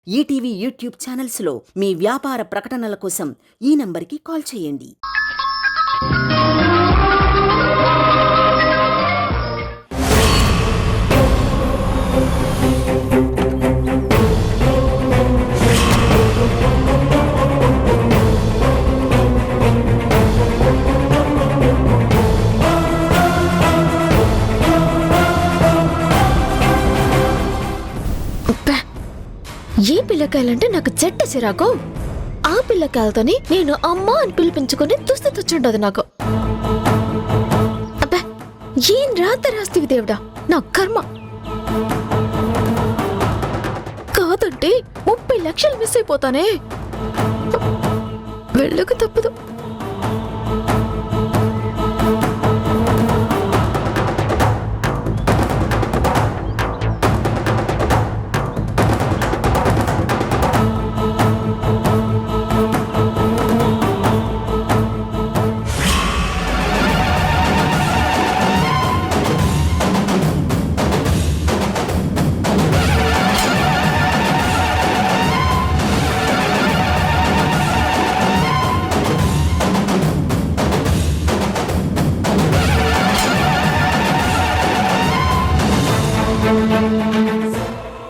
ETV YouTube ఛానల్స్లో మీ వ్యాపార ప్రకటనల కోసం ఈ నంబర్కి కాల్ చేయండి. ఏ పిల్లకాయలంటే నాకు చెట్ట చిరాకు. ఆ పిల్లకాయలతోని నేను అమ్మ అని పిలిపించుకుని దుస్థితి వచ్చిండదు నాకు. అబ్బా, ఏం రాత రాస్తివి దేవుడా, నా కర్మ. కాదంటే 30 లక్షలు మిస్ అయిపోతానే. వెళ్ళకు తప్పదు.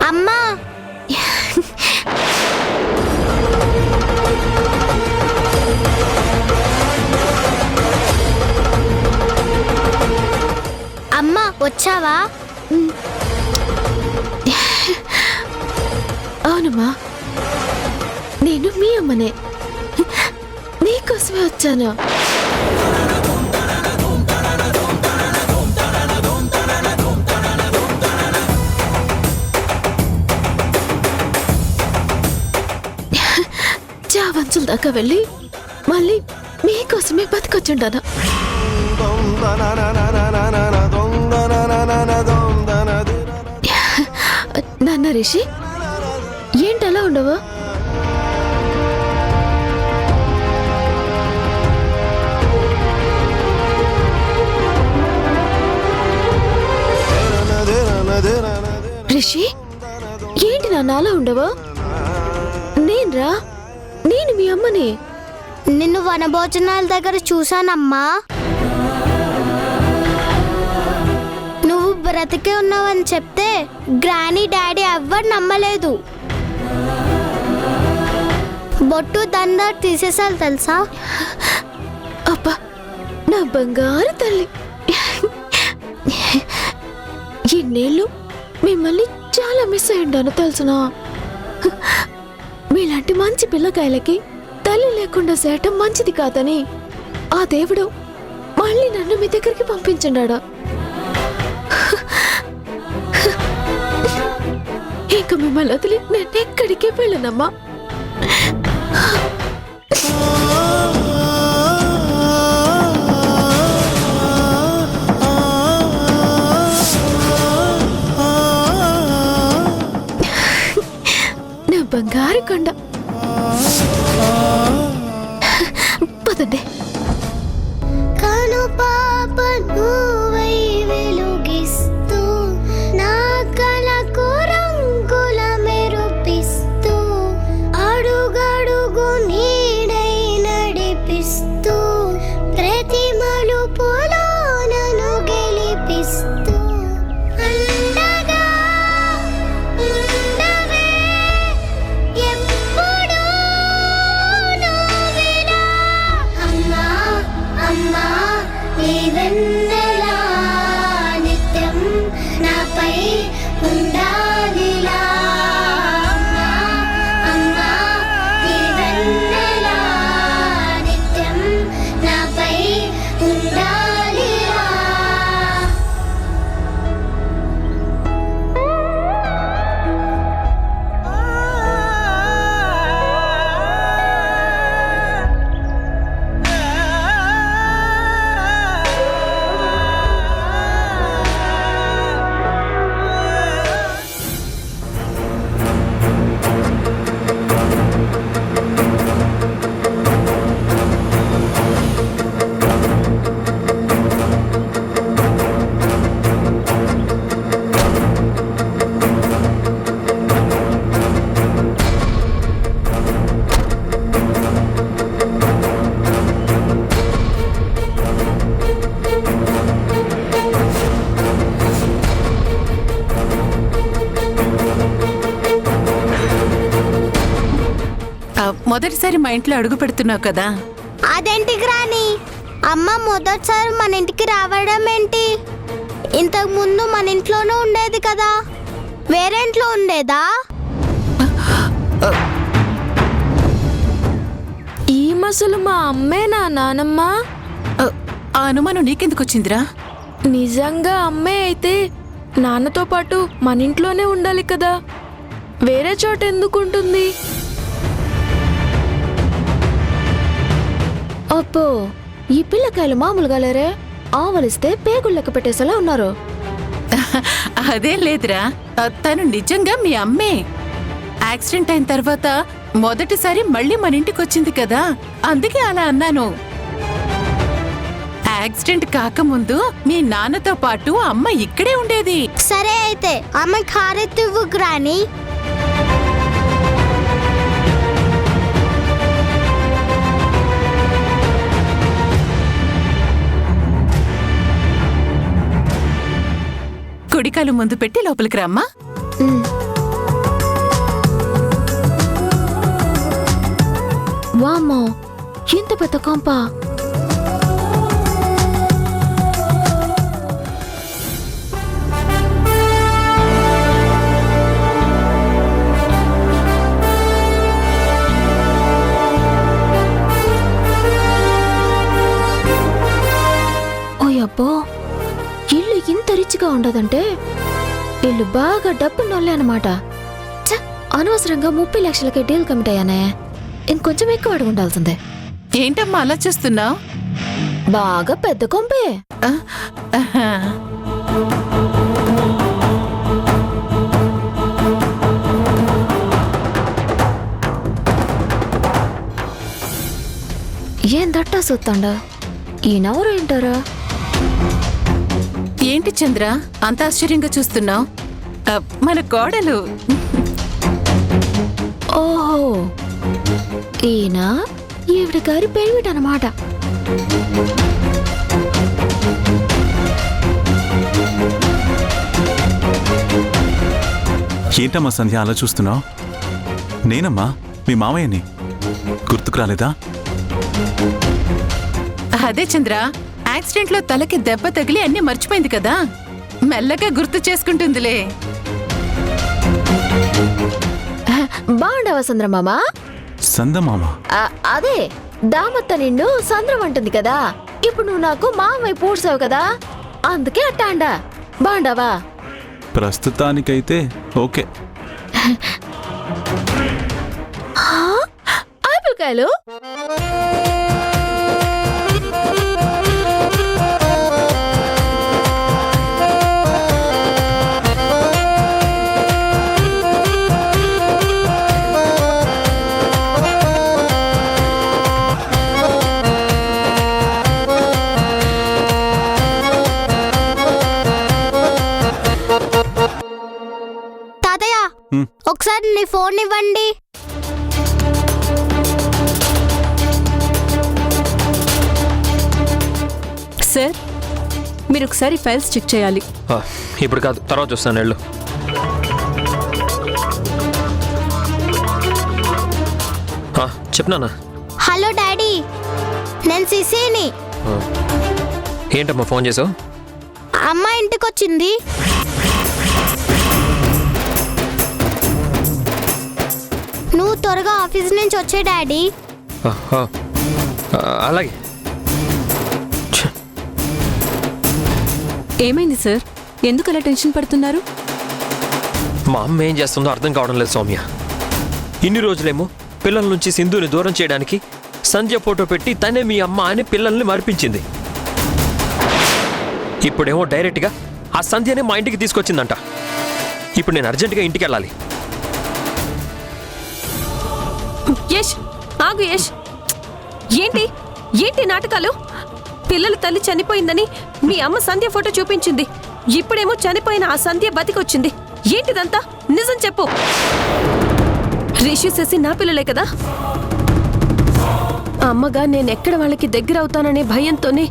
అమ్మా, అమ్మా వచ్చావా? అవునమ్మా, నేను మీ అమ్మనే. నీకోసమే వచ్చాను. చావంచుల దాకా వెళ్ళి మళ్ళీ మీకోసమే బతికొచ్చుంటాను. నాన్న రిషి, ఏంటలా ఉండవు? రిషి, ఏంటి నాన్న అలా ఉండవు? నేనురా, నేను మీ అమ్మని. నిన్ను వనభోజనాల దగ్గర చూశానమ్మా. నువ్వు బ్రతికే ఉన్నావని చెప్తే గ్రానీ డాడీ ఎవ్వరు నమ్మలేదు. బొట్టు దండ తీసేసారు తెలుసా? అబ్బా, నా బంగారు తల్లి. ఇన్నేళ్ళు మిమ్మల్ని చాలా మిస్ అయ్యిండాను తెలుసునా? మీలాంటి మంచి పిల్లకాయలకి తల్లి లేకుండా చేయటం మంచిది కాదని ఆ దేవుడు మళ్ళీ నన్ను మీ దగ్గరికి పంపించున్నాడా? ఇంక మిమ్మల్ని వదిలి నేను ఎక్కడికి వెళ్ళనమ్మా. నా బంగారు కొండ. పదండి. కను పాప నువ్వై వెలుగిస్తూ నా కలకు రంగుల మెరుపిస్తూ అడుగడుగు నీడై నడిపిస్తూ ప్రతి మలుపులో నన్ను గెలిపిస్తూ అండగా ఉండవే ఎప్పుడూ నువ్విలా. అమ్మా అమ్మా, నీ వెన్నెలా మొదటిసారి మా ఇంట్లో అడుగు పెడుతున్నావు కదా. అదేంటి గ్రాని, అమ్మ మొదటిసారి మన ఇంటికి రావడం ఏంటి? ఇంతకు ముందు మన ఇంట్లోనే ఉండేది కదా, వేరే ఇంట్లో ఉండేదా? ఈ మసలు మా అమ్మేనా నానమ్మ? ఆ అనుమానం నీకెందుకు వచ్చిందిరా? నిజంగా అమ్మే అయితే నాన్నతో పాటు మన ఇంట్లోనే ఉండాలి కదా, వేరే చోట ఎందుకు ఉంటుంది? అప్పో, ఈ పిల్లకాయలు మామూలుగా లేరే, ఆవలిస్తే పేగులు లెక్క పెట్టేసేలా ఉన్నారు. అదేం లేదురా, తను నిజంగా మీ అమ్మే. యాక్సిడెంట్ అయిన తర్వాత మొదటిసారి మళ్ళీ మన ఇంటికి వచ్చింది కదా, అందుకే అలా అన్నాను. యాక్సిడెంట్ కాకముందు మీ నాన్నతో పాటు అమ్మ ఇక్కడే ఉండేది. సరే అయితే అమ్మ కారెత్తివ్వు గ్రాని. కుడికాలు ముందు పెట్టి లోపలికి రామ్మా. వామ్మో, ఇంత పెద్ద కొంప. ఓయబ్బో, ఇల్లు ఇంత రిచ్గా ఉండదంటే వీళ్ళు బాగా డబ్బున్నోళ్ళే అనమాట. అనవసరంగా 30 లక్షలకే డీల్ కమిట్ అయ్యానే, ఇంకొంచెం ఎక్కువ అడుగు ఉండాల్సిందే. ఏంటమ్మా అలా చూస్తున్నావు? బాగా పెద్ద కొంపే. ఏం దట్టా చూస్తాండా, ఈయనెవరు ఏంటారా? ఏంటి చంద్ర అంత ఆశ్చర్యంగా చూస్తున్నావు? మన కోడలు. ఓహో, ఈయన ఈవిడ గారి పెరిమిటనమాట. ఏంటమ్మా సంధ్య అలా చూస్తున్నావు? నేనమ్మా మీ మామయ్యని, గుర్తుకు రాలేదా? అదే చంద్ర, యాక్సిడెంట్ లో తలకి దెబ్బ తగిలి అన్ని మర్చిపోయింది కదా, మెల్లగా గుర్తు చేసుకుంటుందిలే. బాగుండవా సంద్రమామా? సందమామ? అదే దామత్త నిన్ను సంద్రం అంటుంది కదా, ఇప్పుడు నువ్వు నాకు మామయ్య పూడ్చావు కదా, అందుకే అట్టాండా. బాగుండవా? ప్రస్తుతానికైతే ఓకే. ఆపిల్ కాయలు ఒకసారి నీ ఫోన్ ఇవ్వండి. సార్, మీరు ఒకసారి ఫైల్స్ చెక్ చేయాలి. ఇప్పుడు కాదు, తర్వాత చూస్తాను. వెళ్ళు. చెప్పనా? హలో డాడీ, నేను సిసిని. ఏంటమ్మా ఫోన్ చేసావు? అమ్మ ఇంటికి వచ్చింది. నువ్వు త్వరగా ఆఫీస్ నుంచి వచ్చే డాడీ. అలాగే. ఏమైంది సార్, ఎందుకు అలా టెన్షన్ పడుతున్నారు? మా అమ్మ ఏం చేస్తుందో అర్థం కావడం లేదు సౌమ్య. ఇన్ని రోజులేమో పిల్లల నుంచి సింధుని దూరం చేయడానికి సంధ్య ఫోటో పెట్టి తనే మీ అమ్మ అని పిల్లల్ని మరిపించింది. ఇప్పుడేమో డైరెక్ట్గా ఆ సంధ్యనే మా ఇంటికి తీసుకొచ్చిందంట. ఇప్పుడు నేను అర్జెంటుగా ఇంటికి వెళ్ళాలి. యష్, ఆగు యష్. ఏంటి ఏంటి నాటకాలు? పిల్లల తల్లి చనిపోయిందని మీ అమ్మ సంధ్య ఫోటో చూపించింది, ఇప్పుడేమో చనిపోయిన ఆ సంధ్య బతికొచ్చింది. ఏంటిదంతా? నిజం చెప్పు. రిషి శశి నా పిల్లలే కదా? అమ్మగా నేనెక్కడ వాళ్ళకి దగ్గర అవుతాననే భయంతోనే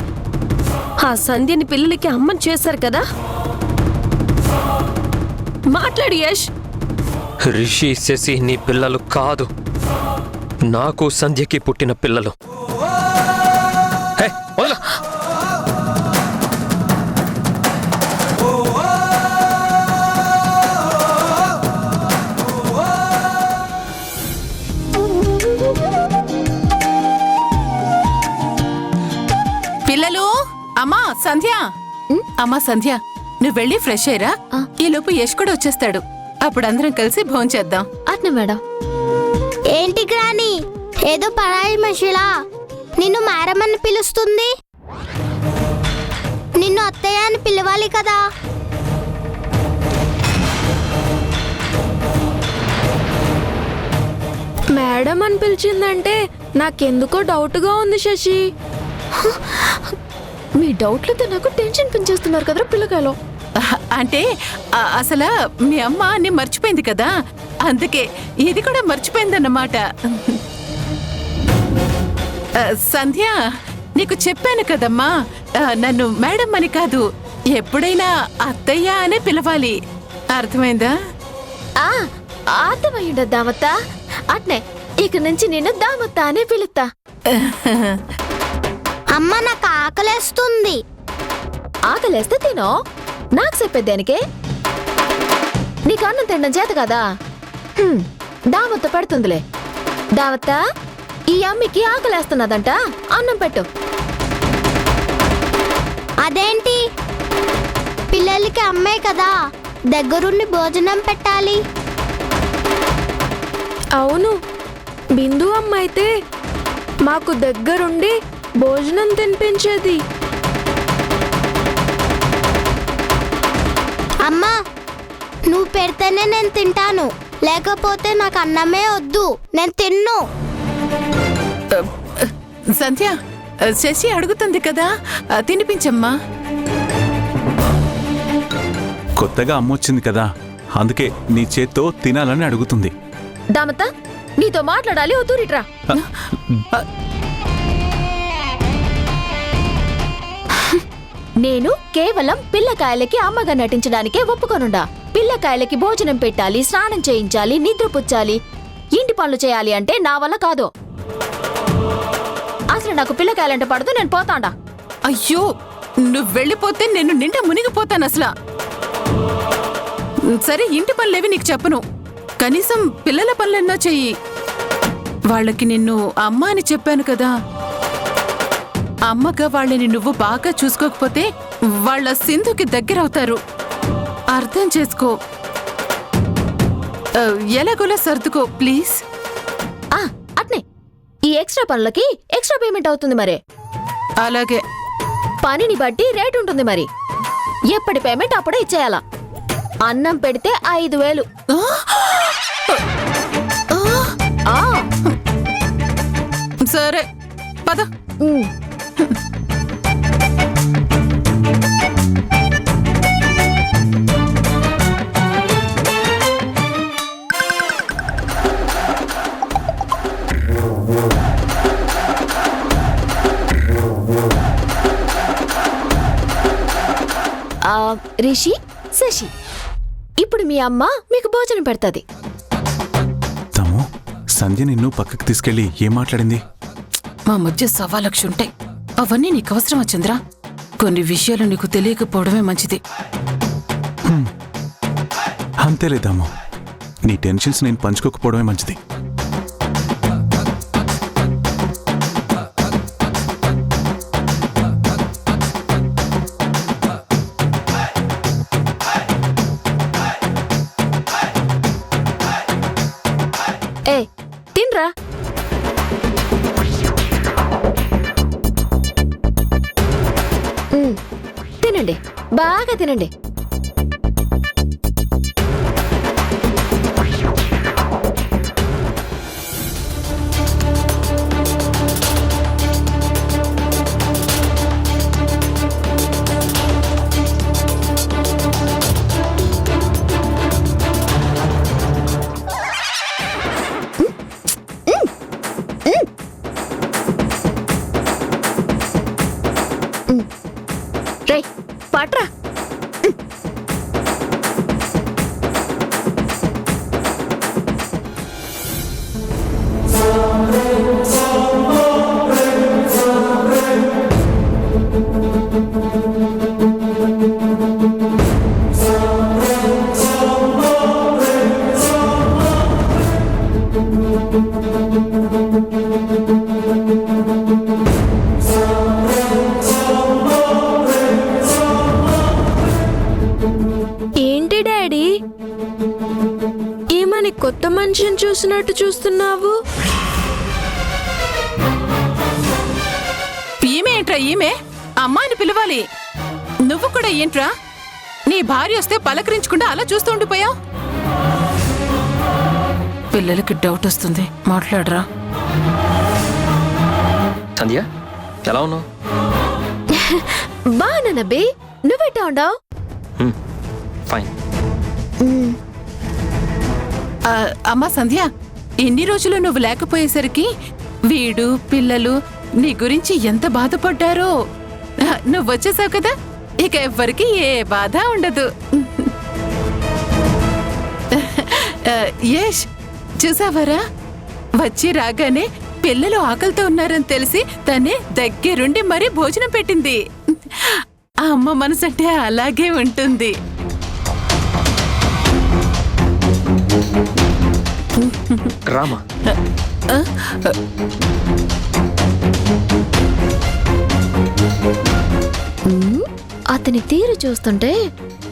ఆ సంధ్యని పిల్లలకి అమ్మని చేశారు కదా. మాట్లాడు యష్. రిషి శశి నీ పిల్లలు కాదు. నాకు సంధ్యకి పుట్టిన పిల్లలు. హే, వదలు. పిల్లలు, అమ్మా సంధ్య, అమ్మా సంధ్య, నువ్వు వెళ్ళి ఫ్రెష్ అయ్యరా. ఈ లోపు యశ్ కూడా వచ్చేస్తాడు. అప్పుడు అందరం కలిసి భోంచేద్దాం. అట్నే మేడం. ఏంటి గ్రాని, ఏదో పరాయి మహిళ నిన్ను మేరమని పిలుస్తుంది? నిన్ను అత్తయ్య అని పిలవాలి కదా. మేడం అని పిలిచిందంటే నాకెందుకో డౌట్గా ఉంది శశి. మీ డౌట్లతో నాకు టెన్షన్ పెంచేస్తున్నారు కదరా పిల్లకాయలు. అంటే అసలు మీ అమ్మ అన్ని మర్చిపోయింది కదా, అందుకే ఇది కూడా మర్చిపోయిందన్నమాట. సంధ్య, నీకు చెప్పాను కదమ్మా, నన్ను మేడం అని కాదు, ఎప్పుడైనా అత్తయ్య అనే పిలవాలి. అర్థమైందా? అర్థమయ్యిండ దామత్త. అట్నే ఇక నుంచి నేను దామత్త అనే పిలుస్తా. అమ్మ నాకు ఆకలేస్తుంది. ఆకలేస్తే తినో, నాకు చెప్పేదేనికే? నీకు అన్నం తినడం చేత కదా. దామత్త పెడుతుందిలే. దావత్త, ఈ అమ్మికి ఆకలేస్తున్నదంట, అన్నం పెట్టు. అదేంటి, పిల్లలకి అమ్మే కదా దగ్గరుండి భోజనం పెట్టాలి. అవును, బిందు అమ్మ అయితే మాకు దగ్గరుండి భోజనం తినిపించేది. అమ్మా, నువ్వు పెడితేనే నేను తింటాను, లేకపోతే నాకు అన్నమే వద్దు, నేను తిన్ను. సంధ్య, శశి అడుగుతుంది కదా, తినిపించమ్మా. కొత్తగా అమ్మొచ్చింది కదా, అందుకే నీ చేత్తో తినాలని అడుగుతుంది. దామత్త, నీతో మాట్లాడాలి, ఓ తూరిట్రా. నేను కేవలం పిల్లకాయలకి అమ్మగా నటించడానికే ఒప్పుకొనుండా. పిల్లకాయలకి భోజనం పెట్టాలి, స్నానం చేయించాలి, నిద్రపుచ్చాలి, ఇంటి పనులు చేయాలి అంటే నా వల్ల కాదు. అసలు నాకు పిల్లకాయలంటే పడదు, నేను పోతాండా. అయ్యో, నువ్వు వెళ్ళిపోతే నేను నిండా మునిగిపోతాను అసలు. సరే, ఇంటి పనులేవి నీకు చెప్పను, కనీసం పిల్లల పనులన్నా చెయ్యి. వాళ్ళకి నిన్ను అమ్మ అని చెప్పాను కదా, అమ్మగా వాళ్ళని నువ్వు బాగా చూసుకోకపోతే వాళ్ళ సింధుకి దగ్గరవుతారు. అర్థం చేసుకో. ఎలాగోలా సర్దుకో ప్లీజ్. అట్నే ఈ ఎక్స్ట్రా పనులకి ఎక్స్ట్రా పేమెంట్ అవుతుంది మరే. అలాగే. పనిని బట్టి రేట్ ఉంటుంది మరి. ఎప్పటి పేమెంట్ అప్పుడే ఇచ్చేయాలా. అన్నం పెడితే 5,000. సరే, పద. రిషి, శశి, ఇప్పుడు మీ అమ్మ మీకు భోజనం పెడతది. తమ్ము, సంధ్య నిన్ను పక్కకు తీసుకెళ్లి ఏం మాట్లాడింది? మా మధ్య 1,00,000 ఉంటాయి, అవన్నీ నీకు అవసరమా చంద్ర? కొన్ని విషయాలు నీకు తెలియకపోవడమే మంచిది. అంతేలేదమ్ము, నీ టెన్షన్స్ నేను పంచుకోకపోవడమే మంచిది. తిన్రా. తినండి, బాగా తినండి. రేయ్, పట్రా. ఏంటి డాడీ ఏమని కొత్త మనిషిని చూసినట్టు చూస్తున్నావు? ఈమె ఏంట్రా ఈమె? అమ్మాయిని పిలవాలి. నువ్వు కూడా ఏంట్రా? నీ భార్య వస్తే పలకరించకుండా అలా చూస్తూ ఉండిపోయావు. పిల్లలకి డౌట్ వస్తుంది, మాట్లాడరా. సంధ్య ఎలా ఉన్నావు? బాగున్నానబ్బే, నువ్వెట్టా ఉండవు? ఫైన్. అమ్మా సంధ్య, ఎన్ని రోజులు నువ్వు లేకపోయేసరికి వీడు పిల్లలు నీ గురించి ఎంత బాధపడ్డారో. నువ్వు వచ్చేసావు కదా, ఇక ఎవ్వరికి ఏ బాధ ఉండదు. యష్, చూసావరా? వచ్చి రాగానే పిల్లలు ఆకలితో ఉన్నారని తెలిసి తనే దగ్గరుండి మరీ భోజనం పెట్టింది. ఆ అమ్మ మనసు అంటే అలాగే ఉంటుంది. రామా. అతని తీరు చూస్తుంటే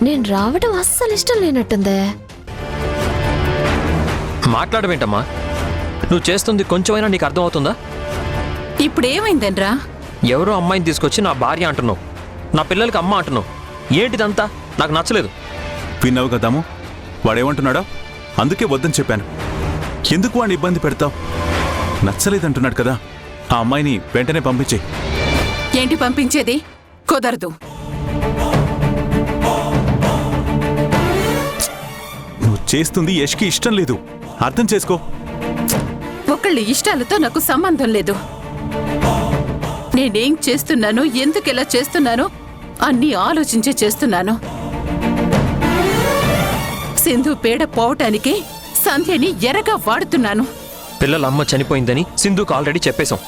నేను రావడం అస్సలు ఇష్టం లేనట్టుందే. మాట్లాడవేంటమ్మా? నువ్వు చేస్తుంది కొంచెమైనా నీకు అర్థమవుతుందా? ఇప్పుడేమైందన్రా? ఎవరో అమ్మాయిని తీసుకొచ్చి నా భార్య అంటున్నావు, నా పిల్లలకి అమ్మ అంటున్నావు. ఏంటిదంతా? నాకు నచ్చలేదు. విన్నావు కదాము, వాడేమంటున్నాడో? అందుకే వద్దని చెప్పాను. ఎందుకు వాడిని ఇబ్బంది పెడతావు? నచ్చలేదంటున్నాడు కదా, ఆ అమ్మాయిని వెంటనే పంపించే. ఏంటి పంపించేది? కుదరదు. నువ్వు చేస్తుంది యష్కి ఇష్టం లేదు, అర్థం చేసుకో. ఒకళ్ళ ఇష్టాలతో నాకు సంబంధం లేదు. నేనేం చేస్తున్నానో, ఎందుకు ఇలా చేస్తున్నానో అన్నీ ఆలోచించే చేస్తున్నాను. సింధు పేడ పోవటానికి సంధ్యని ఎరగా వాడుతున్నాను. పిల్లల అమ్మ చనిపోయిందని సింధుకు ఆల్రెడీ చెప్పేశాం.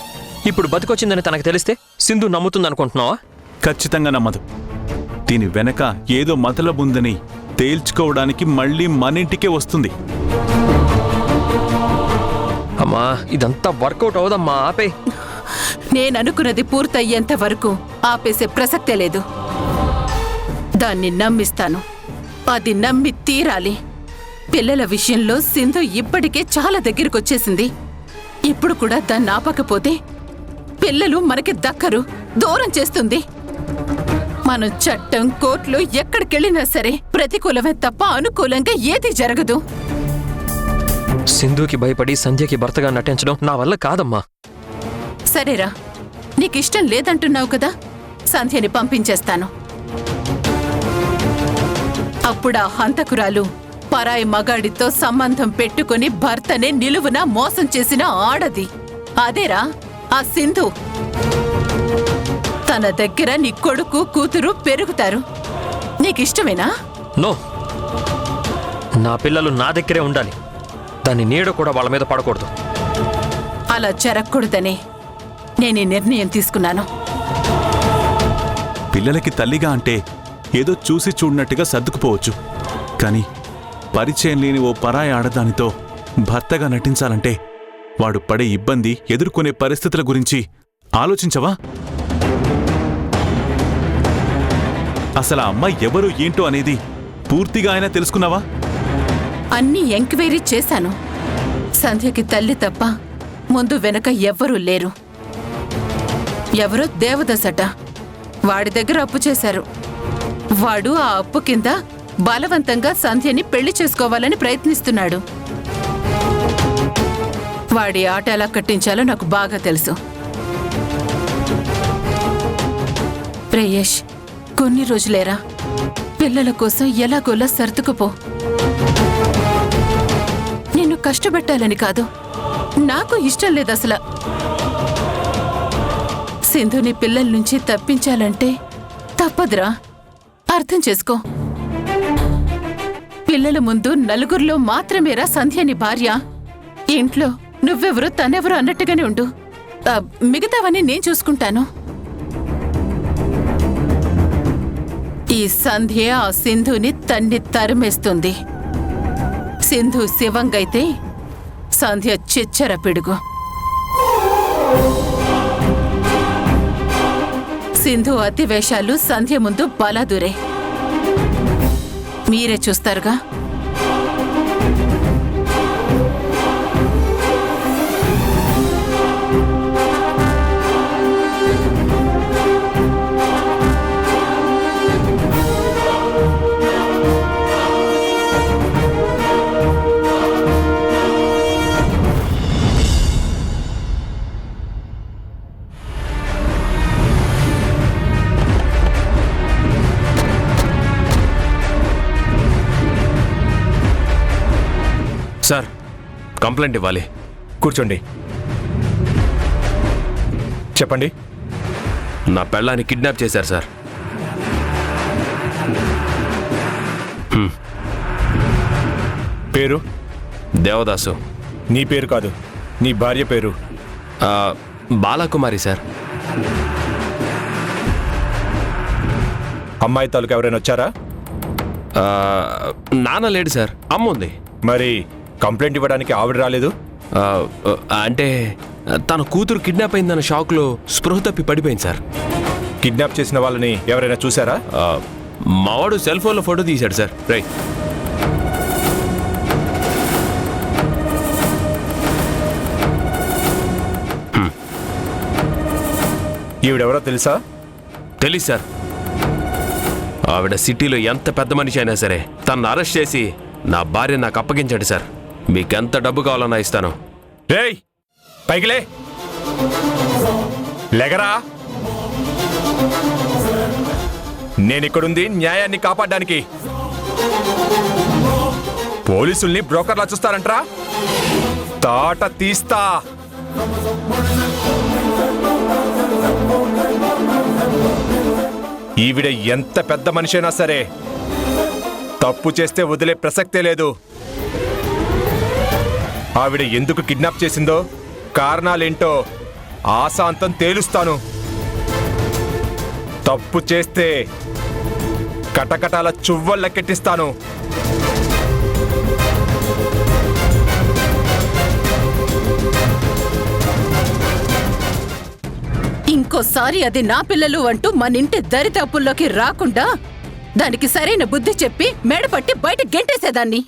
ఇప్పుడు బతికొచ్చిందని తనకు తెలిస్తే సింధు నమ్ముతుందనుకుంటున్నావా? ఖచ్చితంగా నమ్మదు. దీని వెనక ఏదో మతలబుందని తేల్చుకోవడానికి మళ్ళీ మన ఇంటికే వస్తుంది. అమ్మా, ఇదంతా వర్కౌట్ అవదమ్మా, ఆపే. నేననుకున్నది పూర్తయ్యేంత వరకు ఆపేసే ప్రసక్తే లేదు. దాన్ని నమ్మిస్తాను, అది నమ్మి తీరాలి. పిల్లల విషయంలో సింధు ఇప్పటికే చాలా దగ్గరకొచ్చేసింది. ఇప్పుడు కూడా దాన్ని ఆపకపోతే పిల్లలు మనకి దక్కరు, దూరం చేస్తుంది. మనం చట్టం, కోర్టులు ఎక్కడికెళ్ళినా సరే ప్రతికూలమే తప్ప అనుకూలంగా ఏది జరగదు. సింధుకి భయపడి సంధ్యకి భర్తగా నటించడం నా వల్ల కాదమ్మా. సరేరా, నీకిష్టం లేదంటున్నావు కదా, సంధ్యని పంపించేస్తాను. అప్పుడా హంతకురాలు పరాయి మగాడితో సంబంధం పెట్టుకుని భర్తనే నిలువున మోసం చేసిన ఆడది అదేరా ఆ సింధు. తన దగ్గర నీ కొడుకు, కూతురు పెరుగుతారు. నీకిష్టమేనా? నో, నా పిల్లలు నా దగ్గరే ఉండాలి. దాని నీడ కూడా వాళ్ళ మీద పడకూడదు. అలా జరగకూడదనే నేనీ నిర్ణయం తీసుకున్నాను. పిల్లలకి తల్లిగా అంటే ఏదో చూసి చూడనట్టుగా సర్దుకుపోవచ్చు, కానీ పరిచయం లేని ఓ పరాయి ఆడదానితో భర్తగా నటించాలంటే వాడు పడే ఇబ్బంది, ఎదుర్కొనే పరిస్థితుల గురించి ఆలోచించవా? అసలు ఆ అమ్మాయి ఎవరు ఏంటో అనేది పూర్తిగా అయినా తెలుసుకున్నావా? అన్నీ ఎంక్వైరీ చేశాను. సంధ్యకి తల్లి తప్ప ముందు వెనక ఎవ్వరూ లేరు. ఎవరో దేవదసట, వాడి దగ్గర అప్పు చేశారు. వాడు ఆ అప్పు కింద బలవంతంగా సంధ్యని పెళ్లి చేసుకోవాలని ప్రయత్నిస్తున్నాడు. వాడి ఆట ఎలా కట్టించాలో నాకు బాగా తెలుసు. ప్రేయష్, కొన్ని రోజులేరా, పిల్లల కోసం ఎలాగోలా సర్దుకుపో. నిన్ను కష్టపెట్టాలని కాదు, నాకు ఇష్టం లేదు అసలు. సింధుని పిల్లల నుంచి తప్పించాలంటే తప్పదురా, అర్థం చేసుకో. పిల్లల ముందు నలుగురిలో మాత్రమేరా సంధ్యని భార్య. ఇంట్లో నువ్వెవరు తనెవరు అన్నట్టుగానే ఉండు. మిగతావన్నీ నేను చూసుకుంటాను. ఈ సంధ్య ఆ సింధుని తన్ని తరిమేస్తుంది. సింధు శివంగైతే సంధ్య చిచ్చర పిడుగు. సింధు అతివేశాలు సంధ్య ముందు బలాదురే. మీరే చూస్తారుగా. సార్, కంప్లైంట్ ఇవ్వాలి. కూర్చోండి. చెప్పండి. నా పెళ్ళాన్ని కిడ్నాప్ చేశారు సార్. పేరు? దేవదాసు. నీ పేరు కాదు, నీ భార్య పేరు. బాలాకుమారి సార్. అమ్మాయి తాలూకు ఎవరైనా వచ్చారా? నాన్న లేడు సార్, అమ్మ ఉంది. మరి కంప్లైంట్ ఇవ్వడానికి ఆవిడ రాలేదు? అంటే తన కూతురు కిడ్నాప్ అయిందన్న షాక్లో స్పృహ తప్పి పడిపోయింది సార్. కిడ్నాప్ చేసిన వాళ్ళని ఎవరైనా చూసారా? మావాడు సెల్ ఫోన్లో ఫోటో తీశాడు సార్. రైట్. ఈవిడెవరో తెలుసా? తెలీదు సార్. ఆవిడ సిటీలో ఎంత పెద్ద మనిషి అయినా సరే తనను అరెస్ట్ చేసి నా భార్య నాకు అప్పగించండి సార్. మీకెంత డబ్బు కావాలన్నా ఇస్తాను. రేయ్, పైకిలే. లెగరా. నేనిక్కడుంది న్యాయాన్ని కాపాడడానికి. పోలీసుల్ని బ్రోకర్లా చూస్తారంట్రా? తాట తీస్తా. ఈవిడ ఎంత పెద్ద మనిషైనా సరే తప్పు చేస్తే వదిలే ప్రసక్తే లేదు. ఆవిడ ఎందుకు కిడ్నాప్ చేసిందో, కారణాలేంటో ఆశాంతం తేలుస్తాను. తప్పు చేస్తే కటకటాల చువ్వల్లెక్కెట్టిస్తాను. ఇంకోసారి అది నా పిల్లలు అంటూ మన ఇంటి దరిదాపుల్లోకి రాకుండా దానికి సరైన బుద్ధి చెప్పి మెడపట్టి బయట గెంటేసేదాన్ని.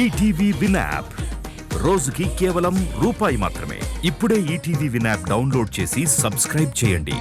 ఈటీవీ విన్ యాప్ రోజుకి కేవలం రూపాయి మాత్రమే. ఇప్పుడే ఈటీవీ విన్ యాప్ డౌన్లోడ్ చేసి సబ్స్క్రైబ్ చేయండి.